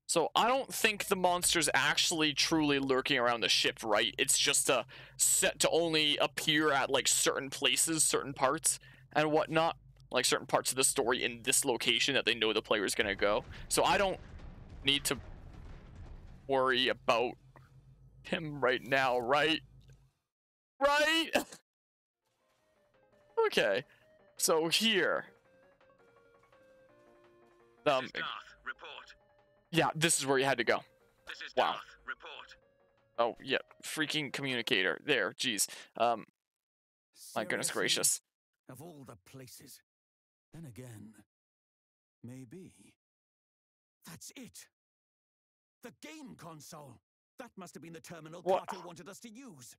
So I don't think the monster's actually truly lurking around the ship, right? It's just set to only appear at like certain places, certain parts, and whatnot. Like certain parts of the story in this location that they know the player's gonna go. So I don't need to worry about him right now, right? Right? Okay. So here. This is Darth. Report. Yeah, this is where you had to go. This is Wow. Darth. Report. Oh, yeah, freaking communicator. There, jeez. My goodness gracious. Of all the places. Then again, maybe. That's it. The game console. That must have been the terminal Carter wanted us to use.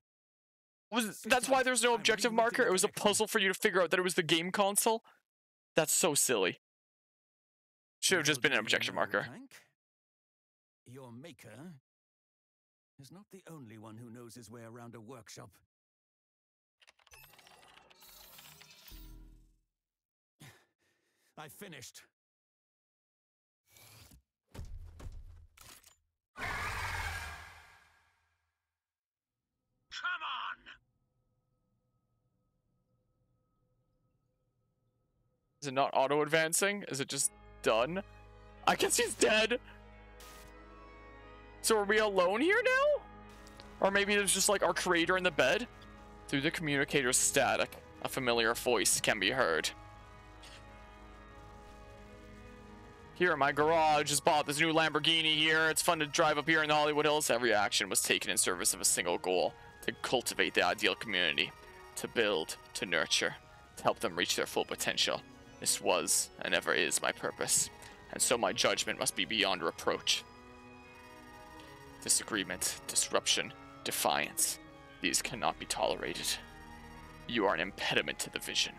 That's why there's no objective marker? It was a puzzle for you to figure out that it was the game console? That's so silly. Should have just been an objective marker. Your maker is not the only one who knows his way around a workshop. I finished. Come on! Is it not auto-advancing? Is it just done? I guess he's dead. So are we alone here now? Or maybe there's just like our creator in the bed? Through the communicator's static, a familiar voice can be heard. Here in my garage, just bought this new Lamborghini here. It's fun to drive up here in the Hollywood Hills. Every action was taken in service of a single goal: to cultivate the ideal community, to build, to nurture, to help them reach their full potential. This was, and ever is, my purpose, and so my judgment must be beyond reproach. Disagreement, disruption, defiance, these cannot be tolerated. You are an impediment to the vision.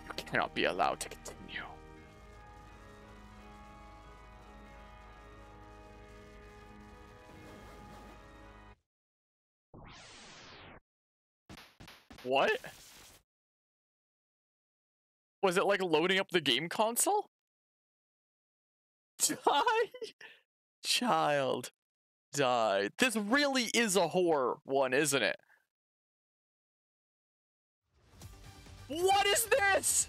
You cannot be allowed to continue. What? Was it like loading up the game console? Die? Child. Die. This really is a horror one, isn't it? What is this?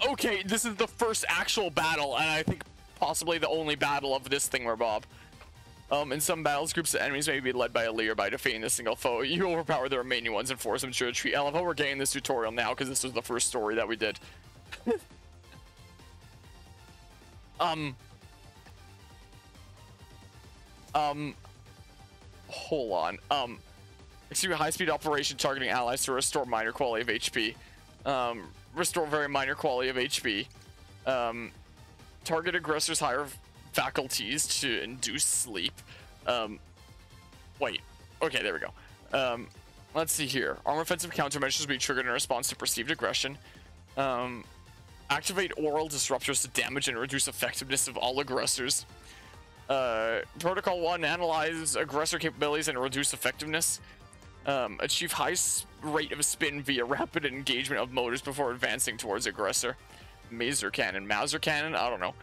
Okay, this is the first actual battle, and I think possibly the only battle of this thing, Bob. In some battles, groups of enemies may be led by a leader. By defeating a single foe, you overpower the remaining ones and force them to retreat. I love how we're getting this tutorial now, because this was the first story that we did. Hold on. Excuse me, high-speed operation targeting allies to restore minor quality of HP. Restore very minor quality of HP. Target aggressors higher faculties to induce sleep. Wait. Okay, there we go. Let's see here. Arm offensive countermeasures will be triggered in response to perceived aggression. Activate oral disruptors to damage and reduce effectiveness of all aggressors. Protocol 1, analyze aggressor capabilities and reduce effectiveness. Achieve high rate of spin via rapid engagement of motors before advancing towards aggressor. Maser cannon. I don't know.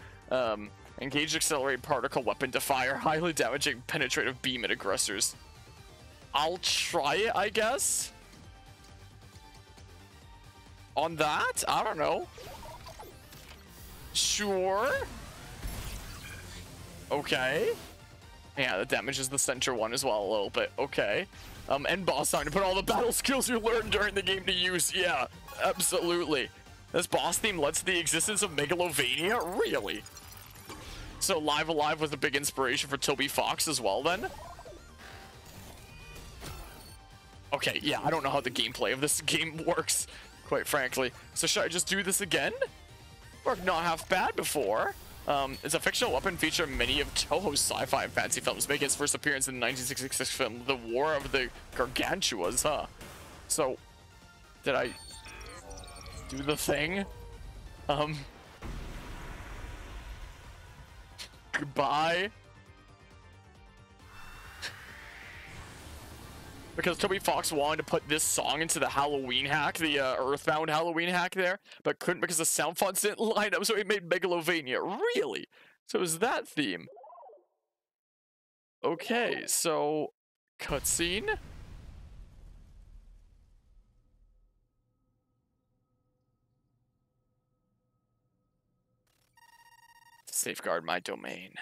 Engage accelerate particle weapon to fire highly damaging penetrative beam at aggressors. I'll try it, I guess. On that? I don't know. Sure. Okay. Yeah, that damages the center one as well a little bit. Okay. End boss time to put all the battle skills you learned during the game to use. Yeah, absolutely. This boss theme lets the existence of Megalovania? Really? So Live Alive was a big inspiration for Toby Fox as well then? Okay, yeah, I don't know how the gameplay of this game works, quite frankly. So should I just do this again? Worked not half bad before. It's a fictional weapon featuring many of Toho's sci-fi and fantasy films, making its first appearance in the 1966 film, The War of the Gargantuas, huh? So, did I do the thing? Goodbye. because Toby Fox wanted to put this song into the Halloween hack, the Earthbound Halloween hack there, but couldn't because the sound fonts didn't line up, so he made Megalovania. Really? So it was that theme. Okay, so cutscene. Safeguard my domain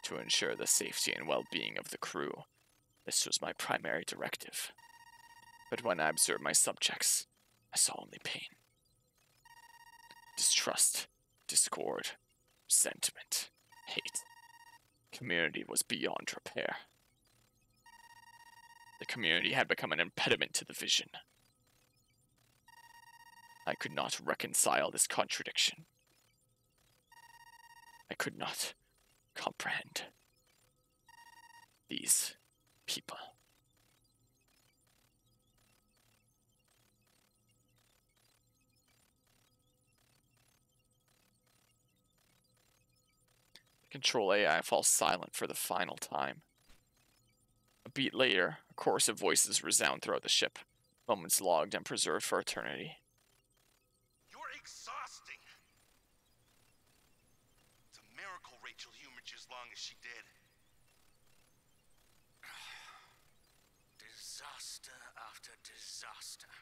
to ensure the safety and well-being of the crew. This was my primary directive. But when I observed my subjects, I saw only pain. Distrust, discord, resentment, hate. Community was beyond repair. The community had become an impediment to the vision. I could not reconcile this contradiction. I could not comprehend these people. Control AI falls silent for the final time. A beat later, a chorus of voices resound throughout the ship, moments logged and preserved for eternity. You're exhausting. It's a miracle Rachel humored you as long as she did. Disaster after disaster.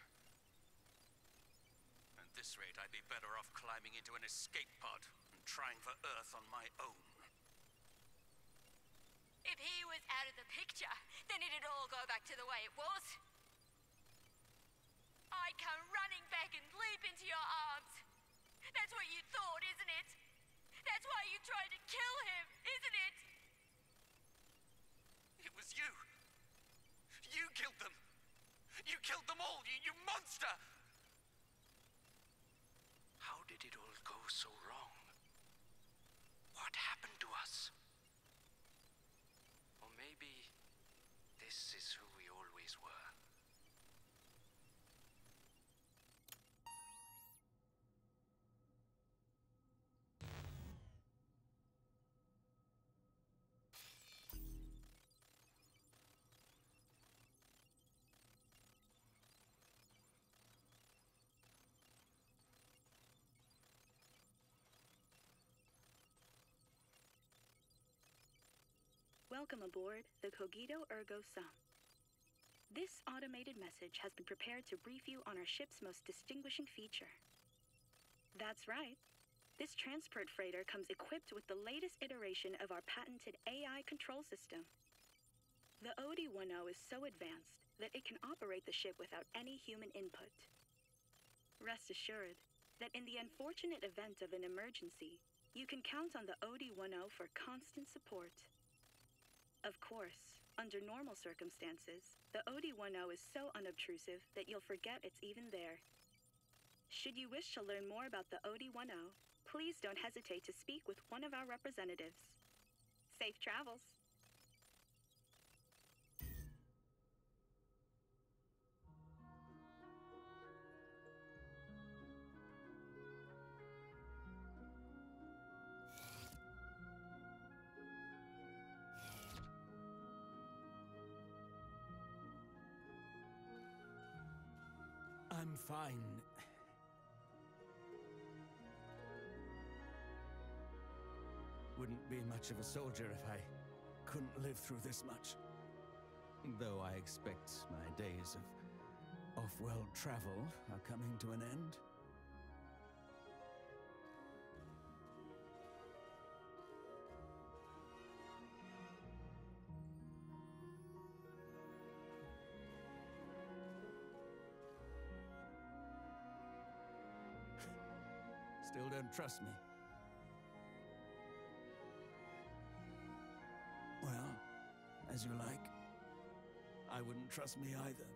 At this rate, I'd be better off climbing into an escape pod and trying for Earth on my own. If he was out of the picture, then it'd all go back to the way it was. I'd come running back and leap into your arms. That's what you thought, isn't it? That's why you tried to kill him, isn't it? It was you. You killed them. You killed them all, you monster! How did it all go so wrong? What happened to us? Or maybe this is who we always were. Welcome aboard the Cogito Ergo Sum. This automated message has been prepared to brief you on our ship's most distinguishing feature. That's right. This transport freighter comes equipped with the latest iteration of our patented AI control system. The OD-10 is so advanced that it can operate the ship without any human input. Rest assured that in the unfortunate event of an emergency, you can count on the OD-10 for constant support. Of course, under normal circumstances, the OD-10 is so unobtrusive that you'll forget it's even there. Should you wish to learn more about the OD-10, please don't hesitate to speak with one of our representatives. Safe travels! I'm fine. Wouldn't be much of a soldier if I couldn't live through this much. Though I expect my days of off-world travel are coming to an end. Still don't trust me? Well, as you like. I wouldn't trust me either.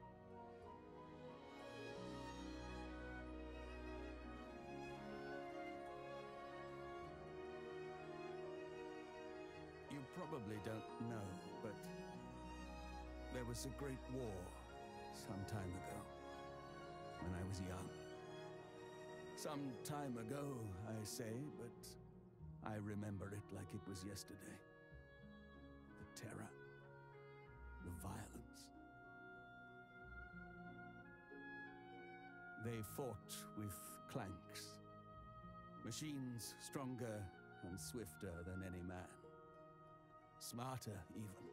You probably don't know, but there was a great war some time ago, when I was young. Some time ago, I say, but I remember it like it was yesterday. The terror, the violence. They fought with clanks, machines stronger and swifter than any man. Smarter, even.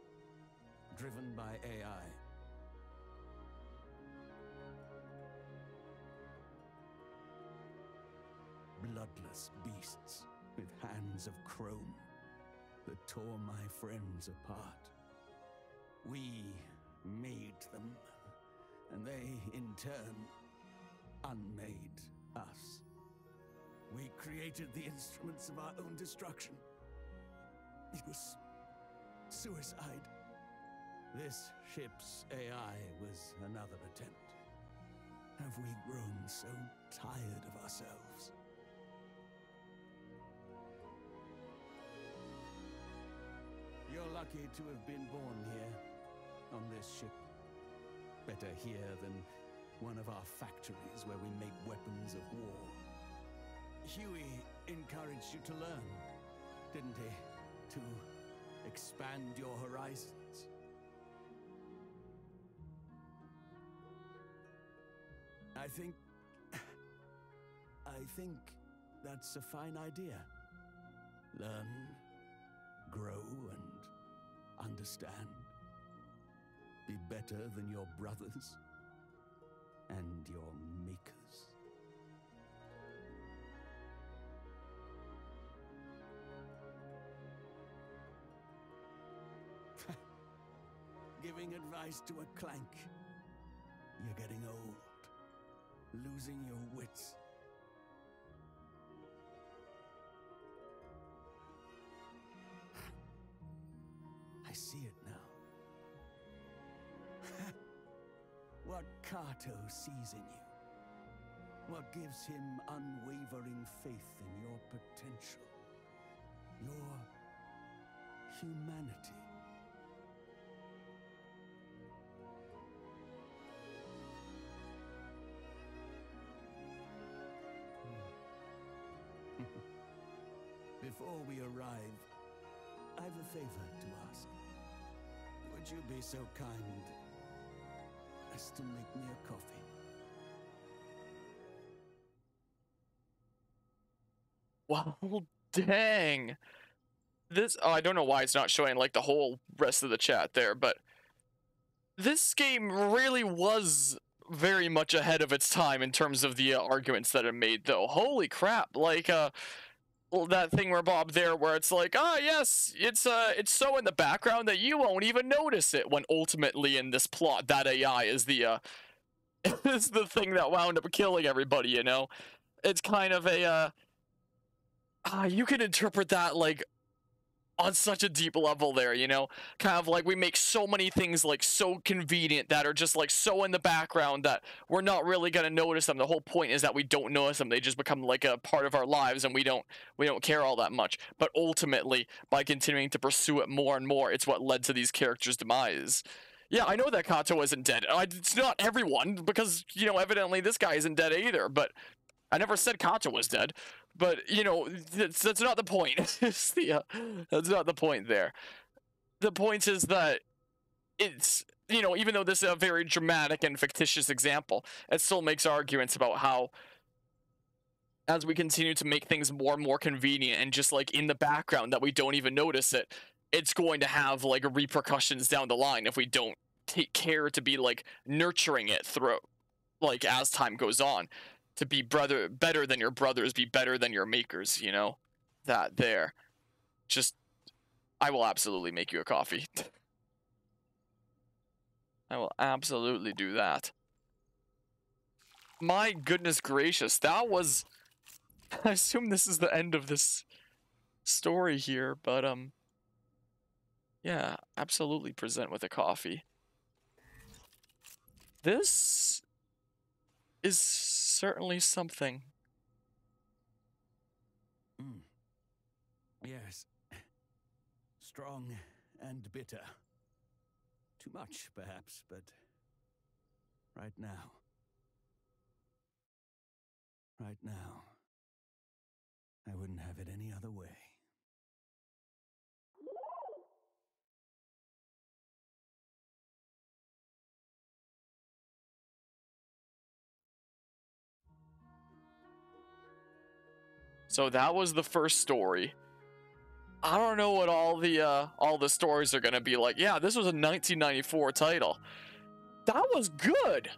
Driven by AI. Bloodless beasts with hands of chrome that tore my friends apart. We made them, and they, in turn, unmade us. We created the instruments of our own destruction. It was suicide. This ship's AI was another attempt. Have we grown so tired of ourselves? You're lucky to have been born here, on this ship. Better here than one of our factories where we make weapons of war. Huey encouraged you to learn, didn't he? To expand your horizons. I think that's a fine idea. Learn, grow, and understand. Be better than your brothers and your makers. Giving advice to a clank. You're getting old. Losing your wits. I see it now. What Kato sees in you. What gives him unwavering faith in your potential. Your humanity. Before we arrive, I've a favor to ask. Would you be so kind as to make me a coffee? Wow, dang. This, oh, I don't know why it's not showing like the whole rest of the chat there, but this game really was very much ahead of its time in terms of the arguments that it made, though. Holy crap, like, well, that thing where Bob there, where it's like, ah, yes, it's so in the background that you won't even notice it, when ultimately in this plot, that AI is the, is the thing that wound up killing everybody, you know? It's kind of a, you can interpret that, like, on such a deep level there, you know? Kind of like we make so many things, like, so convenient that are just, like, so in the background that we're not really gonna notice them. The whole point is that we don't notice them. They just become, like, a part of our lives, and we don't care all that much. But ultimately, by continuing to pursue it more and more, it's what led to these characters' demise. Yeah, I know that Kato isn't dead. It's not everyone, because, you know, evidently this guy isn't dead either, but I never said Kato was dead. But, you know, that's not the point. It's the, that's not the point there. The point is that it's, you know, even though this is a very dramatic and fictitious example, it still makes arguments about how, as we continue to make things more and more convenient and just, like, in the background that we don't even notice it, it's going to have, like, repercussions down the line if we don't take care to be, like, nurturing it through, like, as time goes on. To be better than your brothers, be better than your makers, you know? That there. Just, I will absolutely make you a coffee. I will absolutely do that. My goodness gracious, that was... I assume this is the end of this story here, but, yeah, absolutely present with a coffee. This is certainly something. Yes. Strong and bitter. Too much, perhaps, but right now, I wouldn't have it any other way. So that was the first story. I don't know what all the stories are gonna be like. Yeah, this was a 1994 title. That was good.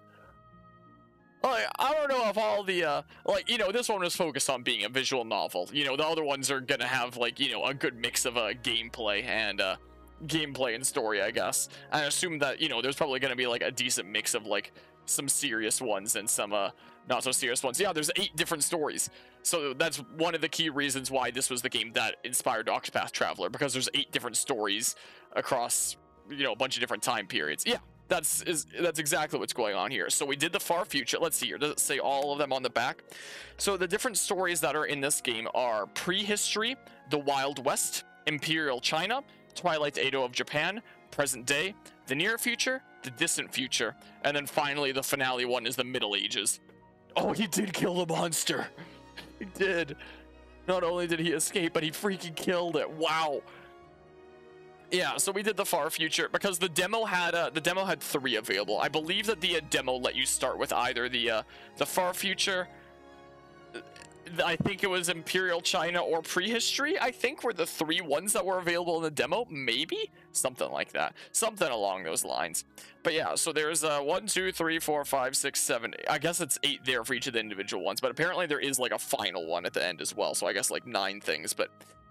Like, I don't know if all the like, you know, this one was focused on being a visual novel. You know, the other ones are gonna have, like, you know, a good mix of gameplay and story, I guess. I assume that, you know, there's probably gonna be like a decent mix of like some serious ones and some not so serious ones. Yeah, there's 8 different stories. So that's one of the key reasons why this was the game that inspired Octopath Traveler, because there's 8 different stories across, you know, a bunch of different time periods. Yeah, that's exactly what's going on here. So we did the far future. Let's see here. Does it say all of them on the back? So the different stories that are in this game are prehistory, the Wild West, Imperial China, Twilight Edo of Japan, present day, the near future, the distant future, and then finally the finale one is the Middle Ages. Oh, he did kill the monster. He did. Not only did he escape, but he freaking killed it. Wow. Yeah, so we did the far future because the demo had 3 available. I believe that the demo let you start with either the far future, I think it was Imperial China, or prehistory, I think, were the 3 ones that were available in the demo. Maybe something like that, something along those lines. But yeah, so there's 1 2 3 4 5 6 7, I guess it's 8 there for each of the individual ones, but apparently there is like a final one at the end as well, so I guess like 9 things, but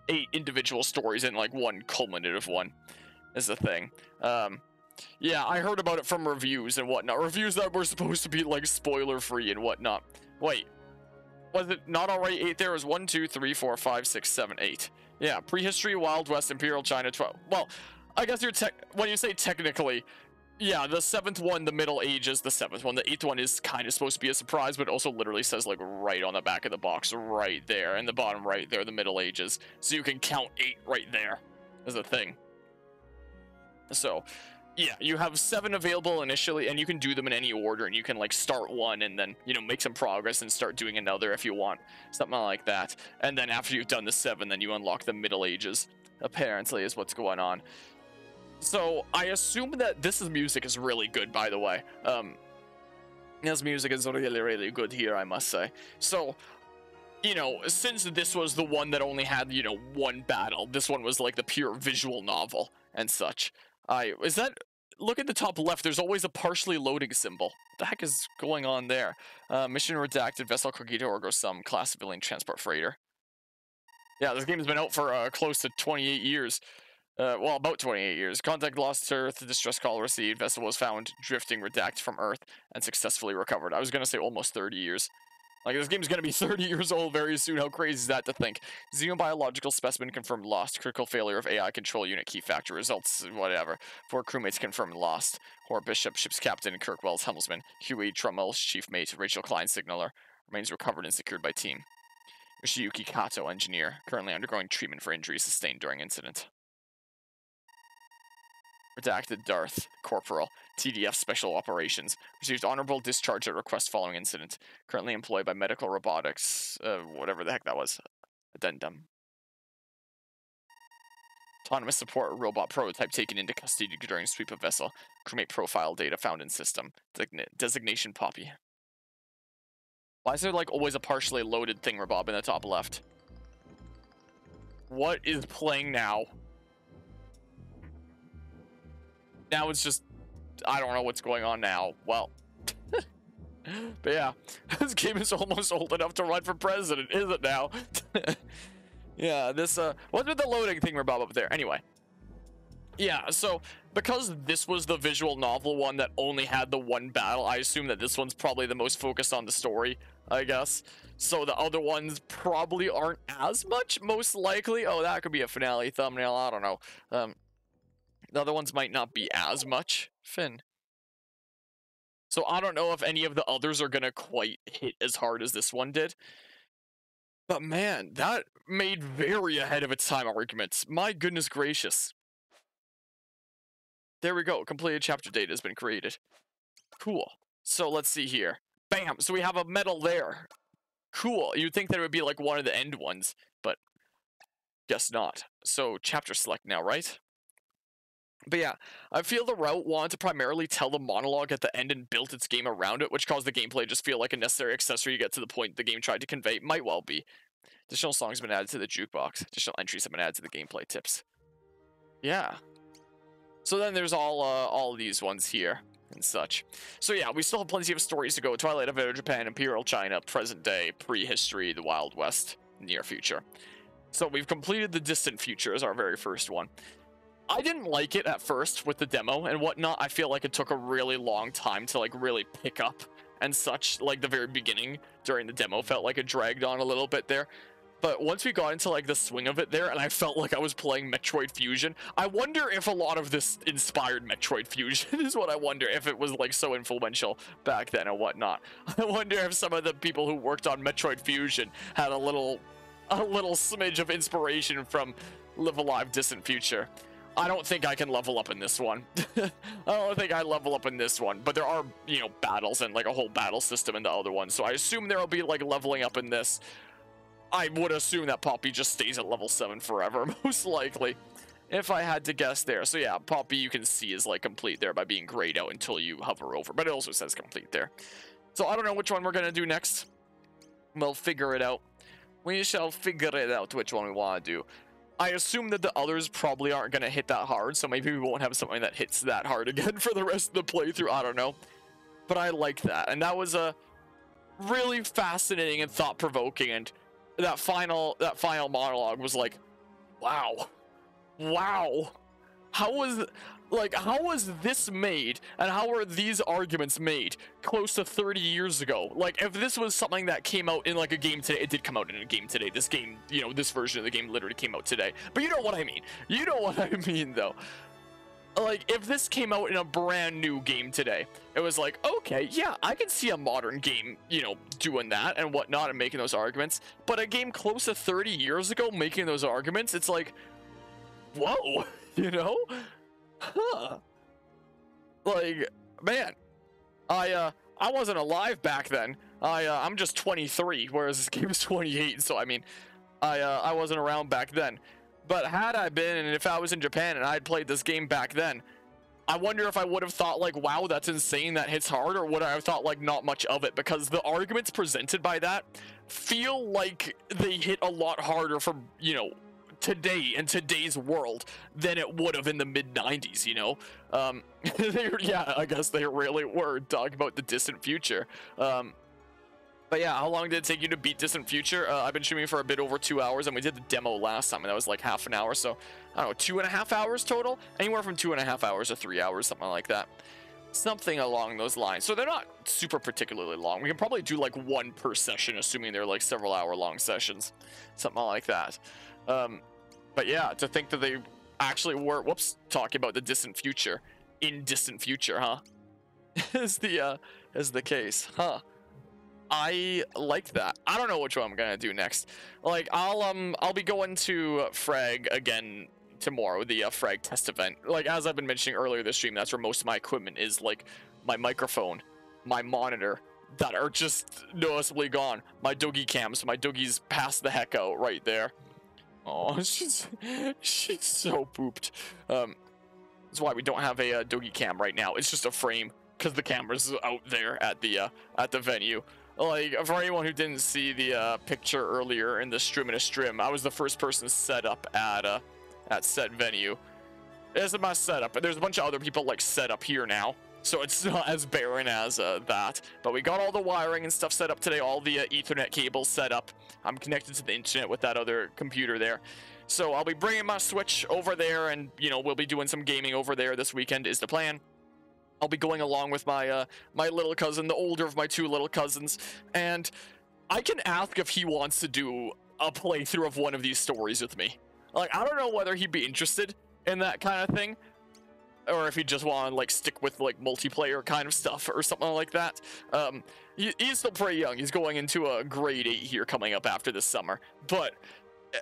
8 individual stories and like 1 culminative one is the thing. Yeah, I heard about it from reviews and whatnot, reviews that were supposed to be like spoiler free and whatnot. Wait, was it not already 8 there? It was 1 2 3 4 5 6 7 8. Yeah, prehistory, Wild West, Imperial China, 12. Well, I guess when you say technically, yeah, the 7th one, the Middle Ages, the 7th one. The 8th one is kind of supposed to be a surprise, but it also literally says, like, right on the back of the box, right there, and the bottom right there, the Middle Ages. So you can count 8 right there as a thing. So, yeah, you have 7 available initially, and you can do them in any order, and you can, like, start one and then, you know, make some progress and start doing another if you want. Something like that. And then after you've done the 7, then you unlock the Middle Ages, apparently, is what's going on. So I assume that this music is really good, by the way. This music is really, really good here, I must say. So, you know, since this was the one that only had, you know, 1 battle, this one was like the pure visual novel and such. Look at the top left, there's always a partially loading symbol. What the heck is going on there? Mission redacted, vessel Cogito Ergo Sum, class civilian transport freighter. Yeah, this game has been out for close to 28 years. Well, about 28 years. Contact lost to Earth, distress call received, vessel was found drifting redacted from Earth, and successfully recovered. I was gonna say almost 30 years. Like, this game's gonna be 30 years old very soon. How crazy is that to think? Xenobiological specimen confirmed lost. Critical failure of AI control unit key factor. Results, whatever. 4 crewmates confirmed lost. Hor Bishop, ship's captain, Kirk Wells, helmsman. Huey Trummel's chief mate, Rachel Klein, signaler. Remains recovered and secured by team. Yoshiyuki Kato, engineer. Currently undergoing treatment for injuries sustained during incident. Redacted Darth, Corporal, TDF Special Operations. Received honorable discharge at request following incident. Currently employed by Medical Robotics, whatever the heck that was. Addendum. Autonomous support robot prototype taken into custody during sweep of vessel. Crewmate profile data found in system. Designation Poppy. Why is there like always a partially loaded thingamabob in the top left? What is playing now? Now it's just, I don't know what's going on now. Well, but yeah, this game is almost old enough to run for president, is it now? Yeah, this, what's with the loading thingamabob up there? Anyway. Yeah, so, because this was the visual novel one that only had the 1 battle, I assume that this one's probably the most focused on the story, I guess. So the other ones probably aren't as much, most likely. Oh, that could be a finale thumbnail, I don't know. The other ones might not be as much. Finn. So I don't know if any of the others are gonna quite hit as hard as this one did. But man, that made very ahead of its time arguments. My goodness gracious. There we go. Completed chapter data has been created. Cool. So let's see here. Bam! So we have a medal there. Cool. You'd think that it would be like one of the end ones, but guess not. So chapter select now, right? But yeah, I feel the route wanted to primarily tell the monologue at the end and built its game around it, which caused the gameplay to just feel like a necessary accessory to get to the point the game tried to convey. Might well be. Additional songs have been added to the jukebox. Additional entries have been added to the gameplay tips. Yeah. So then there's all of these ones here and such. So yeah, we still have plenty of stories to go. Twilight of Japan, Imperial China, present day, prehistory, the Wild West, near future. So we've completed the distant future as our very first one. I didn't like it at first with the demo and whatnot. I feel like it took a really long time to like really pick up and such. Like the very beginning during the demo felt like it dragged on a little bit there. But once we got into like the swing of it there, and I felt like I was playing Metroid Fusion, I wonder if a lot of this inspired Metroid Fusion is what I wonder, if it was like so influential back then and whatnot. I wonder if some of the people who worked on Metroid Fusion had a little smidge of inspiration from Live Alive Distant Future. I don't think I can level up in this one. I don't think I level up in this one, but there are, you know, battles and like a whole battle system in the other one, so I assume there will be like leveling up in this. I would assume that Poppy just stays at level 7 forever, most likely, if I had to guess there. So yeah, Poppy you can see is like complete there by being grayed out until you hover over, but it also says complete there. So I don't know which one we're gonna do next. We'll figure it out. We shall figure it out which one we want to do. I assume that the others probably aren't going to hit that hard, so maybe we won't have something that hits that hard again for the rest of the playthrough, I don't know. But I like that, and that was a really fascinating and thought-provoking, and that final monologue was like, wow. How was this made, and how were these arguments made close to 30 years ago? Like, if this was something that came out in like a game today, it did come out in a game today. This game, you know, this version of the game literally came out today. But you know what I mean. You know what I mean, though. Like, if this came out in a brand new game today, it was like, okay, yeah, I can see a modern game, you know, doing that and whatnot and making those arguments. But a game close to 30 years ago making those arguments, it's like, whoa, you know? Huh. Like, man, I wasn't alive back then. I'm just 23, whereas this game is 28, so I mean, I wasn't around back then. But had I been, and if I was in Japan and I had played this game back then, I wonder if I would have thought like, wow, that's insane, that hits hard, or would I have thought like not much of it, because the arguments presented by that feel like they hit a lot harder for, you know, today in today's world than it would have in the mid-90s, you know. Yeah, I guess they really were talking about the distant future. But yeah, how long did it take you to beat Distant Future? I've been streaming for a bit over 2 hours, and we did the demo last time, and that was like half an hour, so I don't know, 2.5 hours total? Anywhere from 2.5 hours to 3 hours, something like that. Something along those lines. So they're not super particularly long. We can probably do like one per session, assuming they're like several hour long sessions. Something like that. But yeah, to think that they actually were, talking about the distant future in distant future, huh? is the case, huh? I like that. I don't know which one I'm gonna do next. Like, I'll be going to Frag again tomorrow, the Frag test event. Like, as I've been mentioning earlier this stream, that's where most of my equipment is, like my microphone, my monitor, that are just noticeably gone. My doggy cams, my doggy's passed the heck out right there. Oh, she's so pooped. That's why we don't have a doggy cam right now. It's just a frame, because the camera's out there at the venue. Like, for anyone who didn't see the picture earlier in the stream, I was the first person set up at said venue. This is my setup, but there's a bunch of other people like set up here now, so it's not as barren as that. But we got all the wiring and stuff set up today, all the Ethernet cables set up. I'm connected to the internet with that other computer there. So I'll be bringing my Switch over there, and, you know, we'll be doing some gaming over there this weekend is the plan. I'll be going along with my my little cousin, the older of my two little cousins, and I can ask if he wants to do a playthrough of one of these stories with me. Like, I don't know whether he'd be interested in that kind of thing, or if he'd just want to like stick with like multiplayer kind of stuff or something like that. He's still pretty young. He's going into a grade 8 here coming up after this summer, but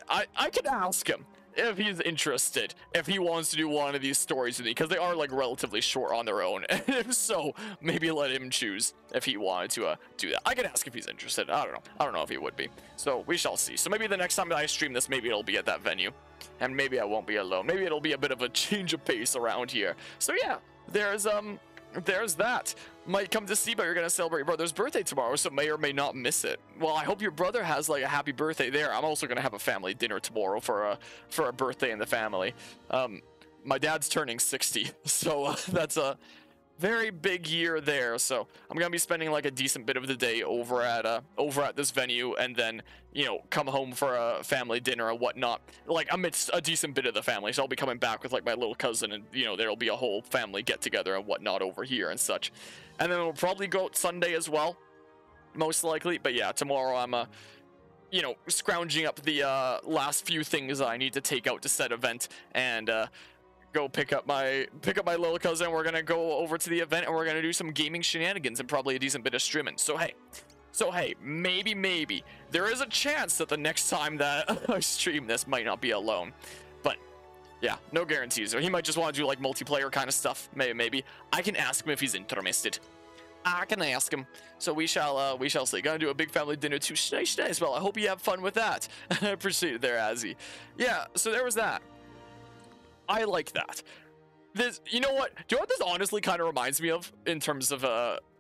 I can ask him if he's interested, if he wants to do one of these stories with me, because they are like relatively short on their own. And if so, maybe let him choose if he wanted to do that. I can ask if he's interested. I don't know if he would be. So we shall see. So maybe the next time that I stream this, maybe it'll be at that venue, and maybe I won't be alone. Maybe it'll be a bit of a change of pace around here. So yeah, there's there's that. Might come to see, but you're gonna celebrate your brother's birthday tomorrow, so may or may not miss it. Well, I hope your brother has like a happy birthday there. I'm also gonna have a family dinner tomorrow for a birthday in the family. My dad's turning 60, so that's a very big year there. So I'm gonna be spending like a decent bit of the day over at this venue, and then, you know, come home for a family dinner and whatnot, like amidst a decent bit of the family. So I'll be coming back with like my little cousin, and you know, there'll be a whole family get together and whatnot over here and such. And then we'll probably go out Sunday as well, most likely. But yeah, tomorrow I'm you know, scrounging up the last few things I need to take out to said event, and go pick up my little cousin. We're gonna go over to the event, and we're gonna do some gaming shenanigans and probably a decent bit of streaming. So hey, maybe there is a chance that the next time that I stream this might not be alone, but yeah, no guarantees. Or he might just want to do like multiplayer kind of stuff. Maybe I can ask him if he's interested. I can ask him. So we shall see. Gonna do a big family dinner too. Nice. Well, I hope you have fun with that. I appreciate it there, Azzy. Yeah, so there was that. I like that. This, you know what? Do you know what this honestly kind of reminds me of in terms of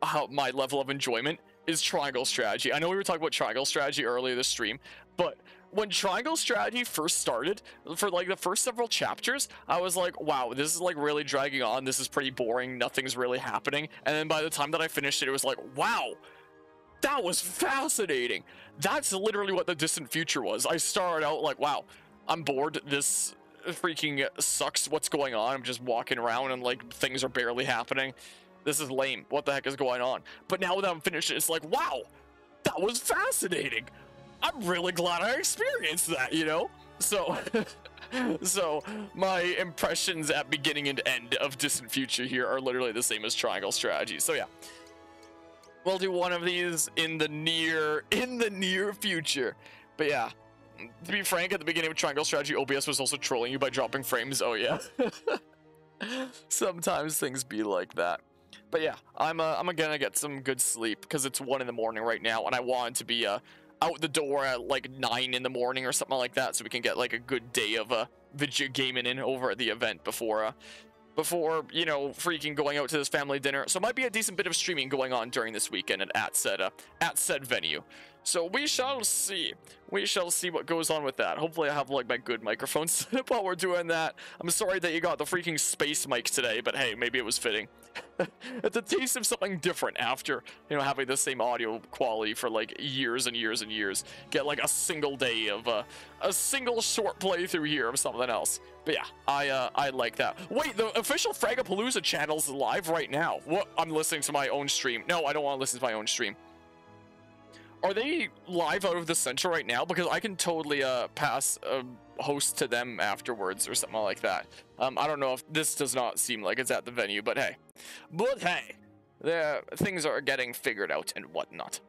how my level of enjoyment is triangle strategy. I know we were talking about triangle strategy earlier this stream, but when triangle strategy first started, for like the first several chapters, I was like, wow, this is like really dragging on. This is pretty boring. Nothing's really happening. And then by the time that I finished it, it was like, wow, that was fascinating. That's literally what the distant future was. I started out like, wow, I'm bored. This freaking sucks. What's going on? I'm just walking around and like things are barely happening. This is lame. What the heck is going on? But now that I'm finished, it's like, wow, that was fascinating. I'm really glad I experienced that, you know? So, so my impressions at beginning and end of Distant Future here are literally the same as Triangle Strategy. So yeah, we'll do one of these in the near future. But yeah, to be frank, at the beginning of Triangle Strategy, OBS was also trolling you by dropping frames. Oh yeah. Sometimes things be like that. But yeah, I'm gonna get some good sleep because it's 1 in the morning right now, and I want to be out the door at like 9 in the morning or something like that, so we can get like a good day of video gaming in over at the event before you know, freaking going out to this family dinner. So it might be a decent bit of streaming going on during this weekend at said venue. So we shall see. We shall see what goes on with that. Hopefully I have like my good microphone set up while we're doing that. I'm sorry that you got the freaking space mic today, but hey, maybe it was fitting. It's a taste of something different after, you know, having the same audio quality for like years and years and years. Get like a single day of a single short playthrough here of something else. But yeah, I like that. Wait, the official Fragapalooza channel's live right now. What? I'm listening to my own stream. No, I don't want to listen to my own stream. Are they live out of the center right now? Because I can totally pass a host to them afterwards or something like that. I don't know if this does not seem like it's at the venue, but hey. Things are getting figured out and whatnot.